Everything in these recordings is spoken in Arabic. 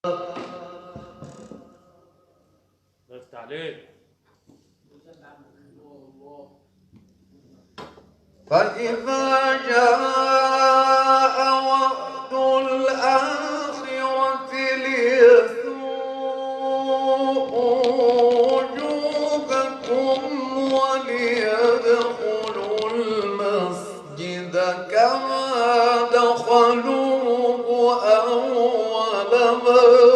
لفت عليك. فإذا جاء وعد الآخرة ليسوءوا وجوهكم وليدخلوا المسجد كما دخلوه أول مرة.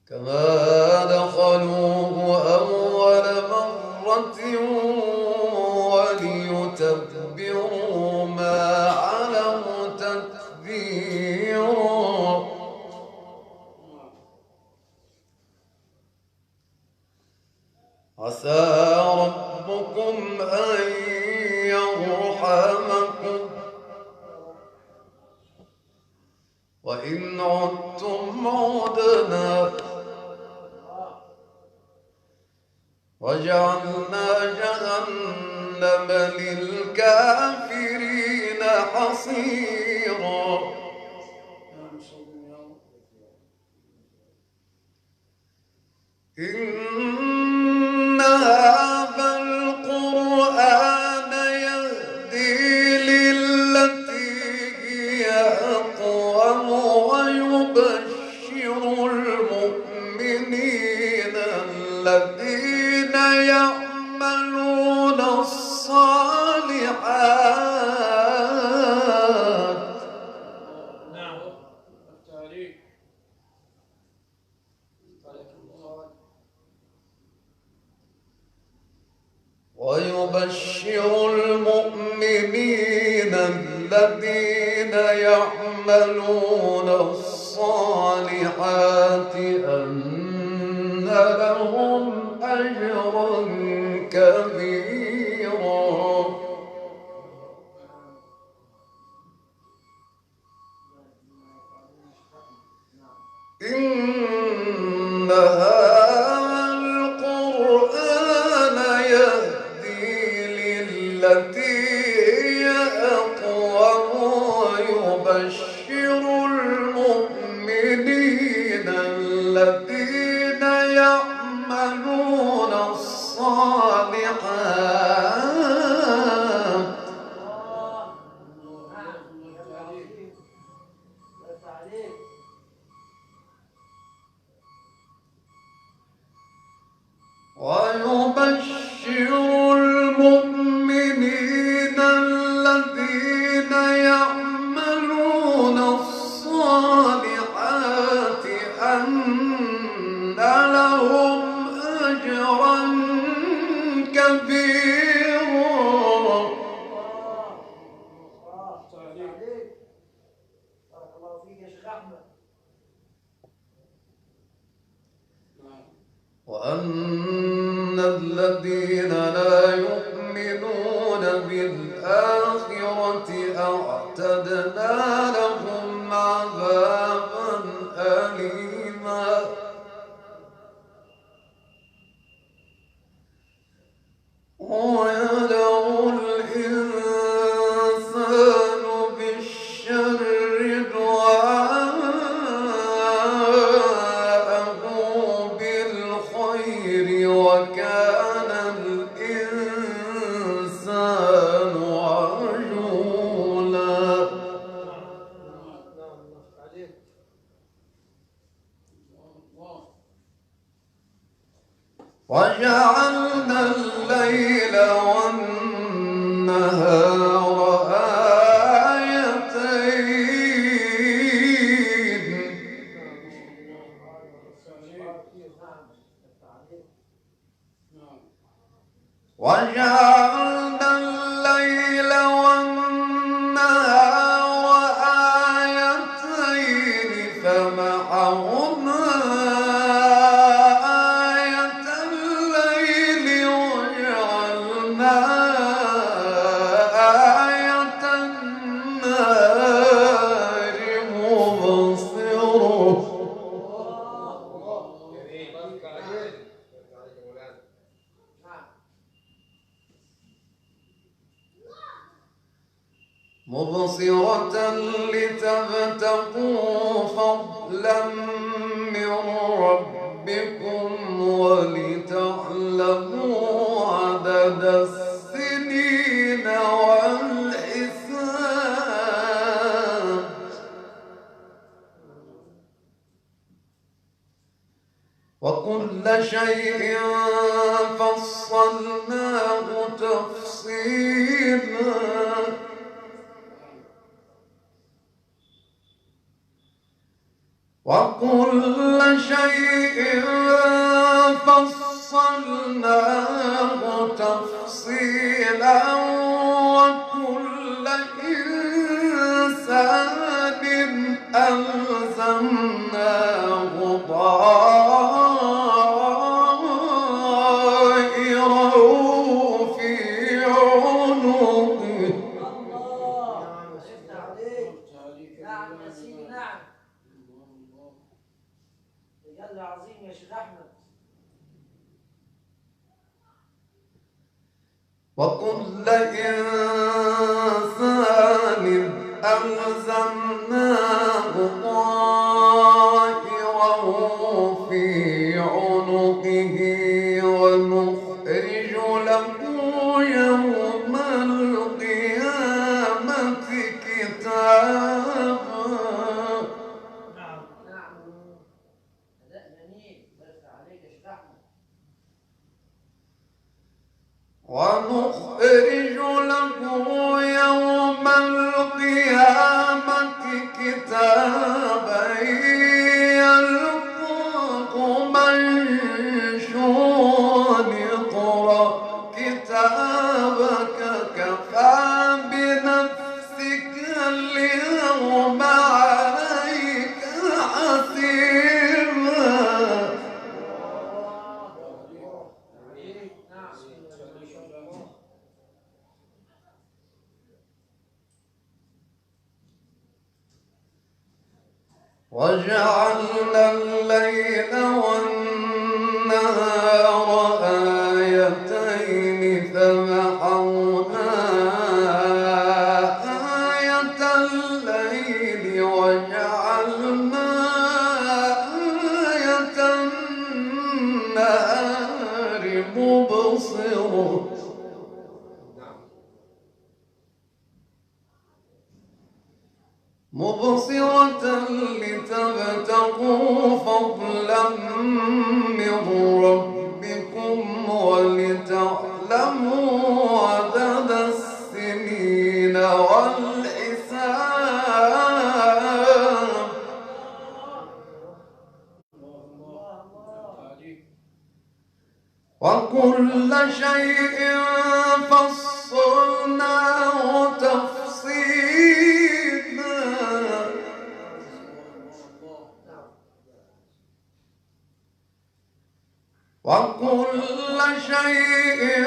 كما دخلوه أول مرة وليتبروا ما علوا تتبيرا. عسى ربكم أن يرحمكم وإن عدتم عدنا وجعلنا جهنم للكافرين حصيرا. إن هذا القرآن يهدي للتي هي أقوم ويبشر المؤمنين الذين يعملون الصالحات أن لهم أجرا كبيرا. إن هذا القرآن يهدي للتي هي أقوم ويبشر المؤمنين الذين يعملون الصالحات ويبشر المؤمنين الذين يعملون الصالحات أن لهم أجرا كبيرا. وأن الذين لا يؤمنون بالآخرة أعتدنا لهم عذابا أليما. ويدعو الإنسان بالشر دعاءه بالخير وكان الإنسان عجولا. وجعلنا الليل والنهار آيتين وجعلنا الليل والنهار آيتين فمحونا آية الليل وجعلنا آية النهار مبصرة. مبصرة لتبتغوا فضلا من ربكم ولتعلموا عدد السنين والحساب وكل شيء فصلناه تفصيلا وكل شيء فصلناه تفصيلا وكل إنسان ألزمناه طائره في عنقه. الله شفت عليك. نعم يا سيدي نعم. بجد عظيم يا شيخ أحمد. وكل إنسان ألزمناه طائره في عنقه ونخرج له يوم القيامة كتابا. نعم نعم. أداء جميل. بارك عليك يا شيخ أحمد. ونخرج له يوم القيامة كتابا يلقاه منشورا اقرأ كتابك كفى بنفسك اليوم عليك حسيبا. وجعلنا الليل والنهار آيتين فمحونا آية الليل وجعلنا آية النهار مبصرة لتبتغوا فضلا من ربكم ولتعلموا عدد السنين والحساب وكل شيء فصلناه تفصيلا وكل شيء